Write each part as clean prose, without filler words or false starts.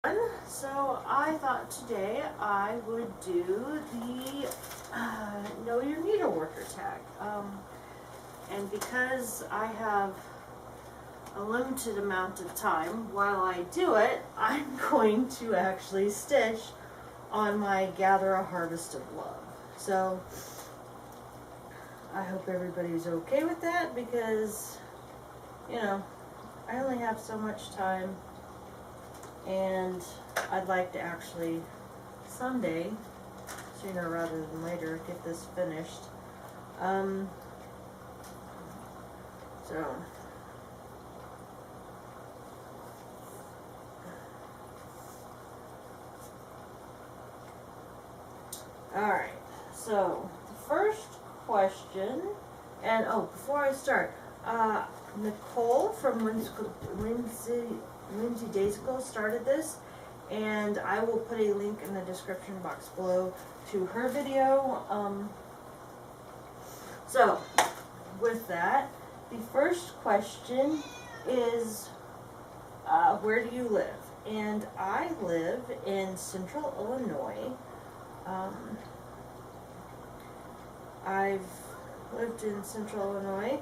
So I thought today I would do the Know Your Needleworker tag. And because I have a limited amount of time while I do it, I'm going to actually stitch on my Gather a Harvest of Love. So I hope everybody's okay with that because, you know, I only have so much time. And I'd like to actually someday, sooner rather than later, get this finished. Alright, so the first question, and before I start, Nicole from Lindsay Days Ago started this, and I will put a link in the description box below to her video. So, with that, the first question is, where do you live? And I live in Central Illinois. I've lived in Central Illinois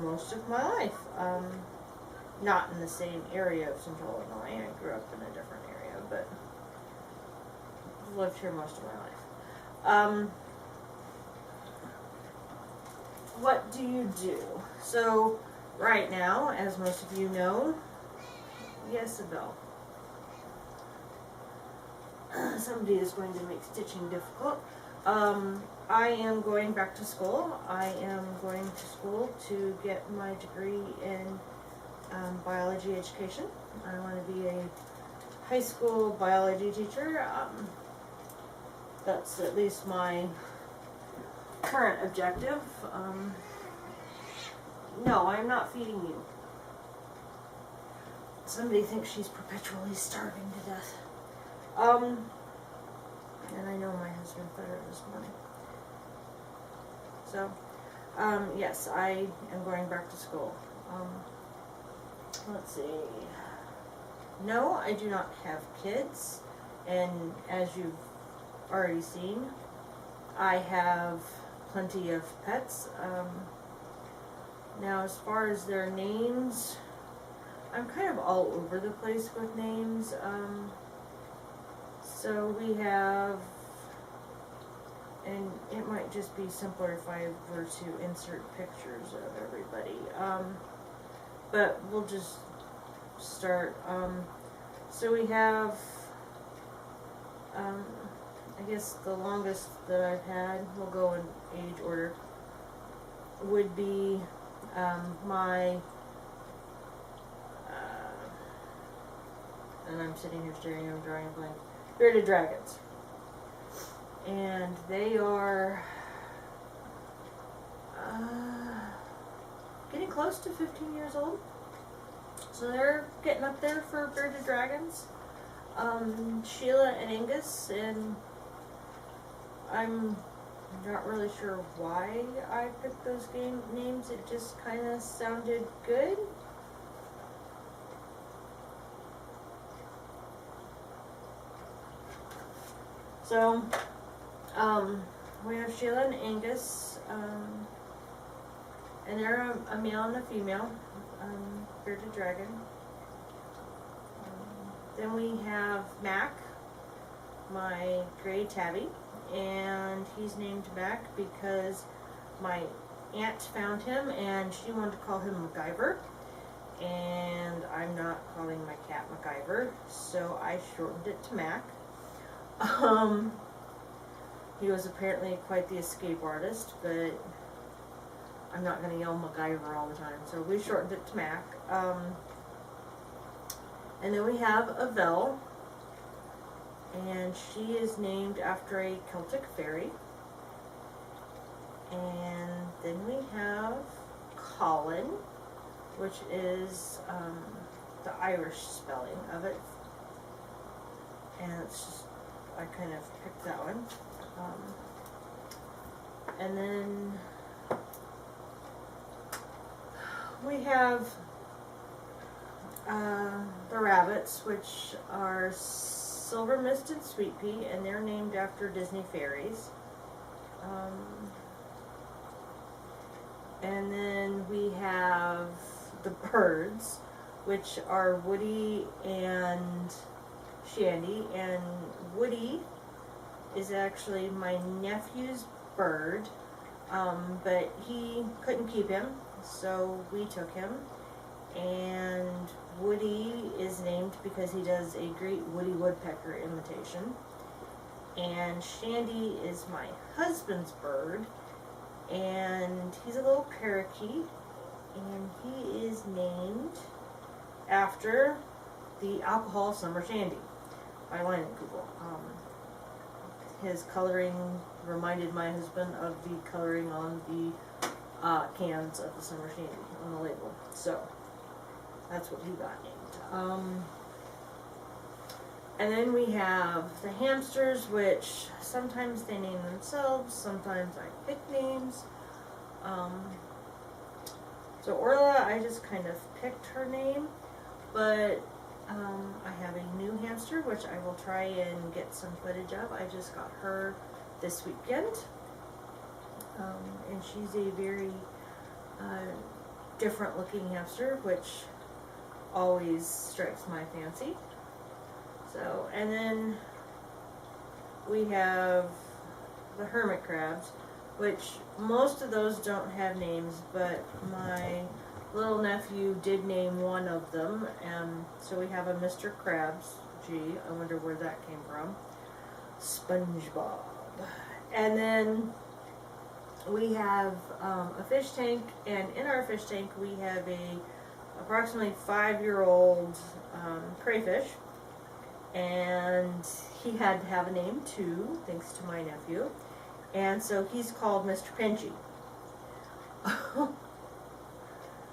most of my life. Not in the same area of Central Illinois. I grew up in a different area, but I've lived here most of my life. What do you do? So, right now, as most of you know, yes, Isabel, somebody is going to make stitching difficult. I am going back to school. I am going to school to get my degree in biology education. I want to be a high school biology teacher. That's at least my current objective. No, I'm not feeding you. Somebody thinks she's perpetually starving to death. And I know my husband fed her this morning. So, yes, I am going back to school. Let's see. No, I do not have kids, and as you've already seen, I have plenty of pets. Now, as far as their names, I'm kind of all over the place with names. So we have, and it might just be simpler if I were to insert pictures of everybody. But we'll just start. So we have, I guess the longest that I've had, we'll go in age order, would be my, and I'm sitting here staring, I'm drawing a blank, bearded dragons. And they are getting close to 15 years old. So they're getting up there for bearded dragons. Sheila and Angus, and I'm not really sure why I picked those names. It just kind of sounded good. So, we have Sheila and Angus, and they're a male and a female, bearded dragon. Then we have Mac, my gray tabby, and he's named Mac because my aunt found him and she wanted to call him MacGyver, and I'm not calling my cat MacGyver, so I shortened it to Mac. He was apparently quite the escape artist, but I'm not going to yell MacGyver all the time, so we shortened it to Mac. And then we have Avelle, and she is named after a Celtic fairy. And then we have Colin, which is the Irish spelling of it. And it's just, I kind of picked that one. And then we have the rabbits, which are Silver Mist and Sweet Pea, and they're named after Disney fairies. And then we have the birds, which are Woody and Shandy. And Woody is actually my nephew's bird, but he couldn't keep him, so we took him. And Woody is named because he does a great Woody Woodpecker imitation. And Shandy is my husband's bird, and he's a little parakeet, and he is named after the Alcohol Summer Shandy by Lion Kugel. His coloring reminded my husband of the coloring on the cans of the Summer Shandy on the label. So that's what he got named. And then we have the hamsters, which sometimes they name themselves, sometimes I pick names. So Orla, I just kind of picked her name, but I have a new hamster, which I will try and get some footage of. I just got her this weekend, and she's a very different looking hamster, which always strikes my fancy. So, and then we have the hermit crabs, which most of those don't have names, but my little nephew did name one of them, and so we have a Mr. Krabs. Gee, I wonder where that came from. SpongeBob. And then we have a fish tank, and in our fish tank we have a approximately 5-year-old crayfish. And he had to have a name too, thanks to my nephew. And so he's called Mr. Pinchy.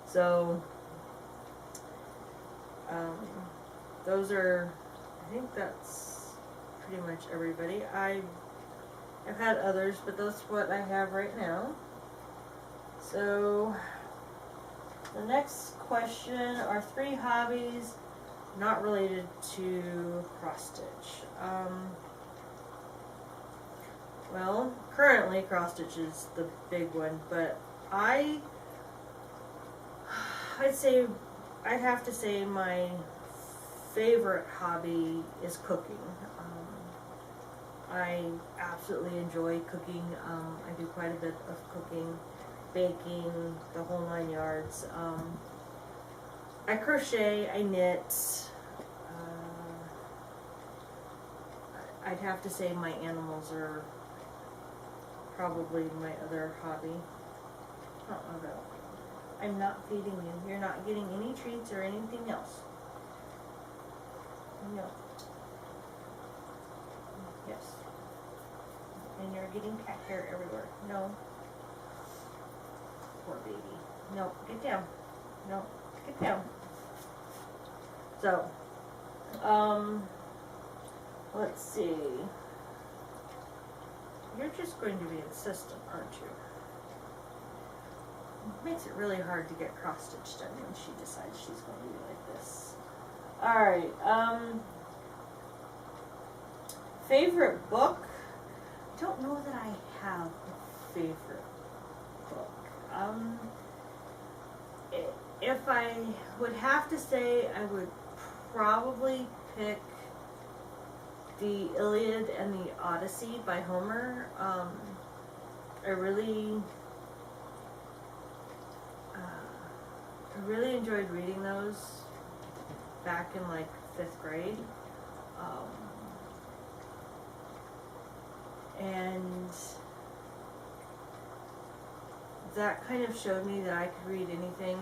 So, those are, I think that's pretty much everybody. I've had others, but that's what I have right now. So, the next question are 3 hobbies not related to cross stitch. Well, currently cross stitch is the big one, but I'd have to say my favorite hobby is cooking. I absolutely enjoy cooking. I do quite a bit of cooking, baking, the whole 9 yards. I crochet, I knit. I'd have to say my animals are probably my other hobby. I'm not feeding you. You're not getting any treats or anything else. No. Yes. And you're getting cat hair everywhere. No. Poor baby. No, get down. No, get down. So, let's see. You're just going to be insistent, aren't you? It makes it really hard to get cross stitch done when she decides she's going to be like this. Alright, favorite book? I don't know that I have a favorite book. If I would have to say, I would probably pick the Iliad and the Odyssey by Homer. I really enjoyed reading those back in like 5th grade. And that kind of showed me that I could read anything.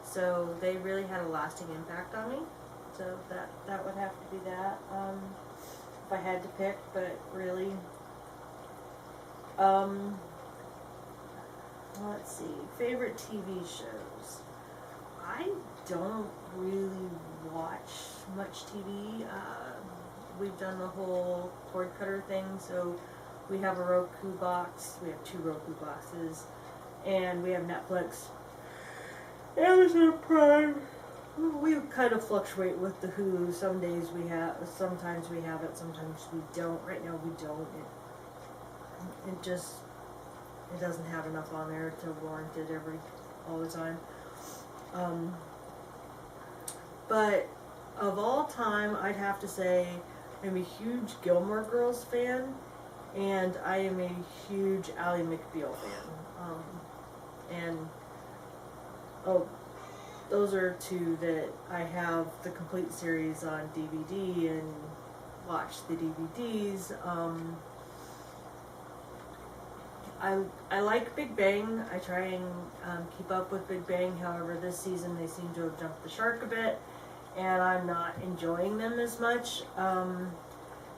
So they really had a lasting impact on me. So that would have to be that. If I had to pick, but really. Let's see. Favorite TV shows. I don't really watch much TV. We've done the whole cord cutter thing, so we have a Roku box. We have 2 Roku boxes, and we have Netflix, Amazon Prime, we kind of fluctuate with the Hulu. Some days we have, sometimes we have it, sometimes we don't. Right now we don't. It just, it doesn't have enough on there to warrant it all the time. But of all time, I'd have to say I'm a huge Gilmore Girls fan, and I am a huge Ally McBeal fan. Those are two that I have the complete series on DVD and watch the DVDs. I like Big Bang. I try and keep up with Big Bang. However, this season they seem to have jumped the shark a bit, and I'm not enjoying them as much. And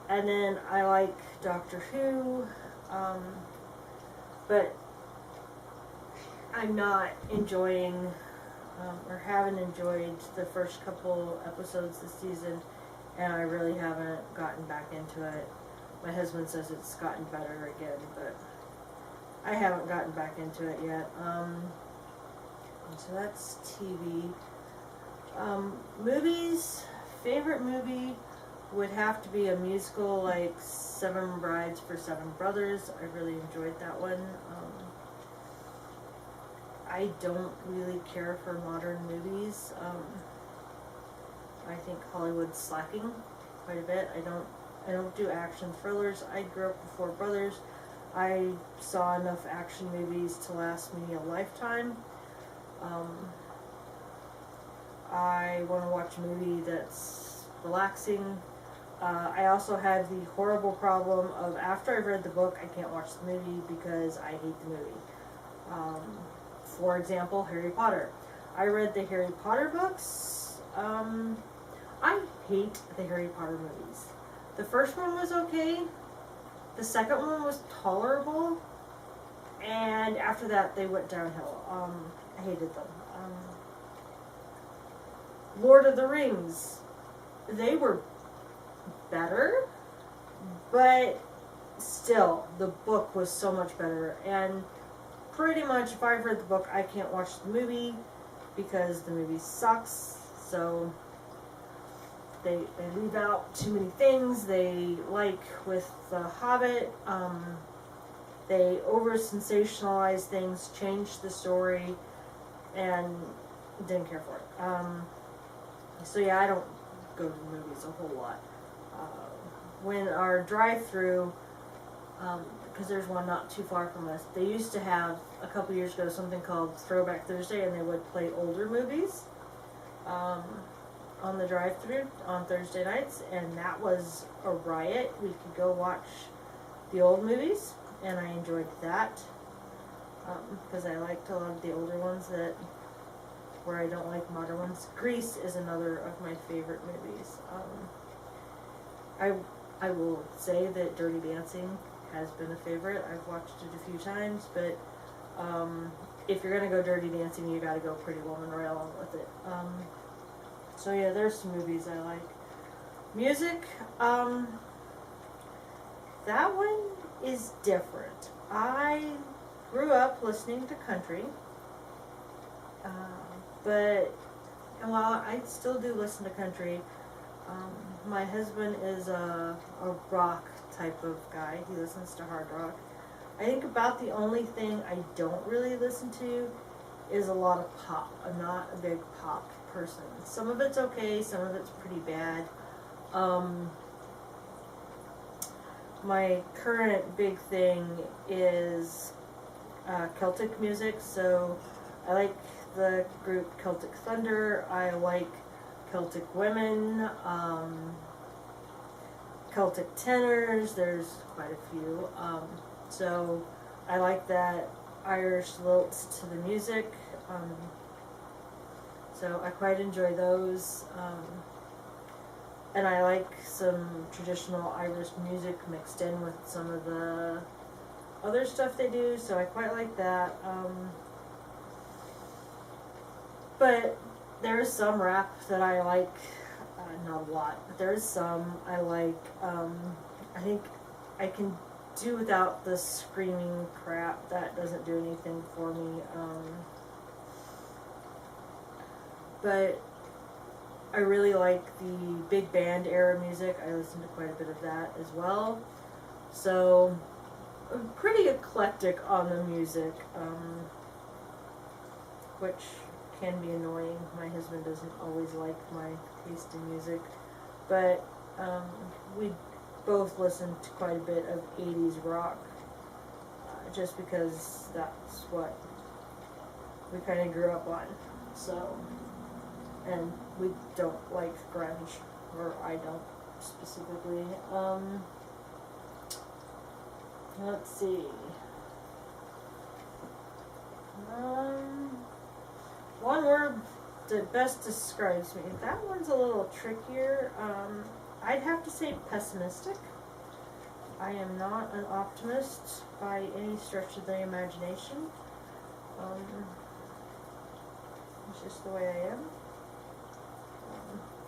then I like Doctor Who, but I'm not enjoying or haven't enjoyed the first couple episodes this season, and I really haven't gotten back into it. My husband says it's gotten better again, but I haven't gotten back into it yet. So that's TV. Movies, favorite movie would have to be a musical like Seven Brides for Seven Brothers. I really enjoyed that one. I don't really care for modern movies. I think Hollywood's slacking quite a bit. I don't do action thrillers. I grew up before Brothers. I saw enough action movies to last me a lifetime. I want to watch a movie that's relaxing. I also have the horrible problem of after I've read the book, I can't watch the movie because I hate the movie. For example, Harry Potter. I read the Harry Potter books. I hate the Harry Potter movies. The first one was okay. The second one was tolerable. And after that, they went downhill. I hated them. Lord of the Rings. They were better, but still, the book was so much better. And pretty much, if I've read the book, I can't watch the movie because the movie sucks. So they leave out too many things. They, like with The Hobbit, they over-sensationalize things, change the story, and didn't care for it. So yeah, I don't go to the movies a whole lot. When our drive-through, because there's one not too far from us, they used to have, a couple years ago, something called Throwback Thursday, and they would play older movies on the drive-through on Thursday nights, and that was a riot. We could go watch the old movies, and I enjoyed that, because I liked a lot of the older ones where I don't like modern ones. Grease is another of my favorite movies. I will say that Dirty Dancing has been a favorite. I've watched it a few times, but if you're gonna go Dirty Dancing, you gotta go Pretty Woman right along with it. So yeah, there's some movies I like. Music, that one is different. I grew up listening to country, but while I still do listen to country, my husband is a rock type of guy. He listens to hard rock. I think about the only thing I don't really listen to is a lot of pop. I'm not a big pop person. Some of it's okay, some of it's pretty bad. My current big thing is Celtic music, so I like the group Celtic Thunder. I like Celtic women, Celtic tenors, there's quite a few. So I like that Irish lilts to the music. So I quite enjoy those. And I like some traditional Irish music mixed in with some of the other stuff they do, so I quite like that. But there is some rap that I like, not a lot, but there is some I like. I think I can do without the screaming crap. That doesn't do anything for me. But I really like the big band era music. I listen to quite a bit of that as well. So I'm pretty eclectic on the music, which can be annoying. My husband doesn't always like my taste in music, but we both listen to quite a bit of 80s rock, just because that's what we kind of grew up on. So, and we don't like grunge, or I don't specifically. Let's see. One word that best describes me. That one's a little trickier. I'd have to say pessimistic. I am not an optimist by any stretch of the imagination. It's just the way I am.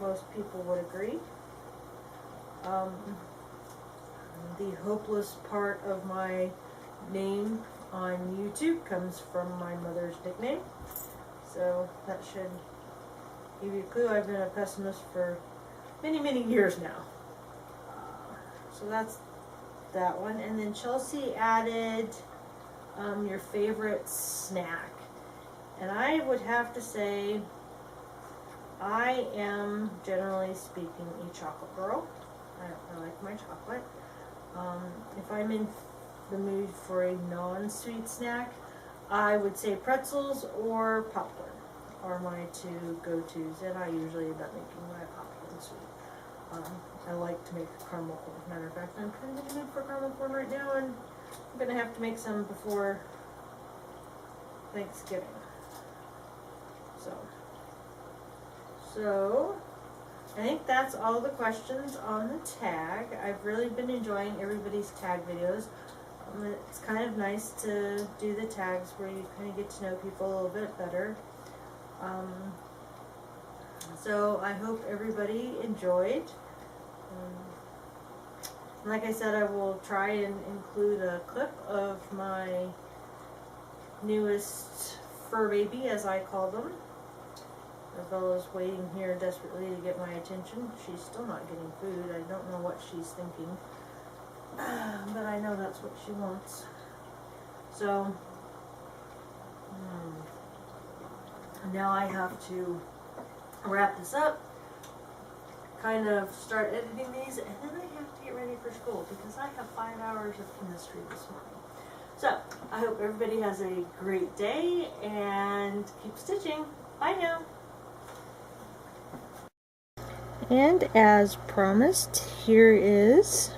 Most people would agree. The hopeless part of my name on YouTube comes from my mother's nickname. So that should give you a clue. I've been a pessimist for many, many years now. So that's that one. And then Chelsea added your favorite snack. And I would have to say I am, generally speaking, a chocolate girl. I like my chocolate. If I'm in the mood for a non-sweet snack, I would say pretzels or popcorn are my two go-tos, and I usually end up making my popcorn sweet. I like to make caramel corn. Matter of fact, I'm kind of in the mood for caramel corn right now, and I'm going to have to make some before Thanksgiving. So I think that's all the questions on the tag. I've really been enjoying everybody's tag videos. It's kind of nice to do the tags where you kind of get to know people a little bit better. So I hope everybody enjoyed. Like I said, I will try and include a clip of my newest fur baby, as I call them. Bella's waiting here desperately to get my attention. She's still not getting food. I don't know what she's thinking, but I know that's what she wants. So now I have to wrap this up, kind of start editing these, and then I have to get ready for school because I have 5 hours of chemistry this morning. So I hope everybody has a great day and keep stitching. Bye now. And as promised, here is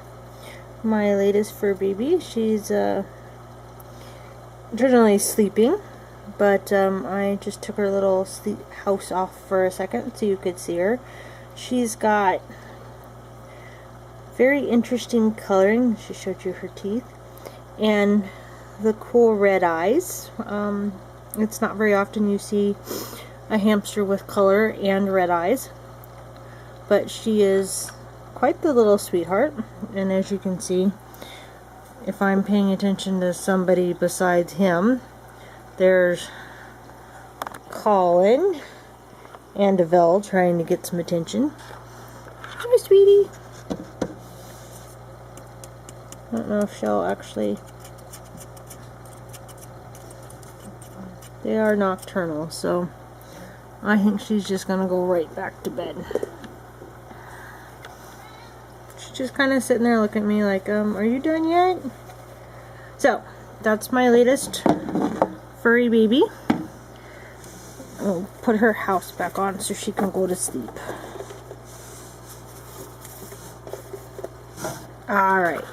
my latest fur baby. She's generally sleeping, but I just took her little sleep house off for a second so you could see her. She's got very interesting coloring. She showed you her teeth and the cool red eyes. It's not very often you see a hamster with color and red eyes, but she is quite the little sweetheart. And as you can see, if I'm paying attention to somebody besides him, there's Colin and Avelle trying to get some attention. Hi, sweetie. I don't know if she'll actually... They are nocturnal, so I think she's just gonna go right back to bed. She's just kind of sitting there looking at me like, are you done yet? So, that's my latest furry baby. I'll put her house back on so she can go to sleep. Alright.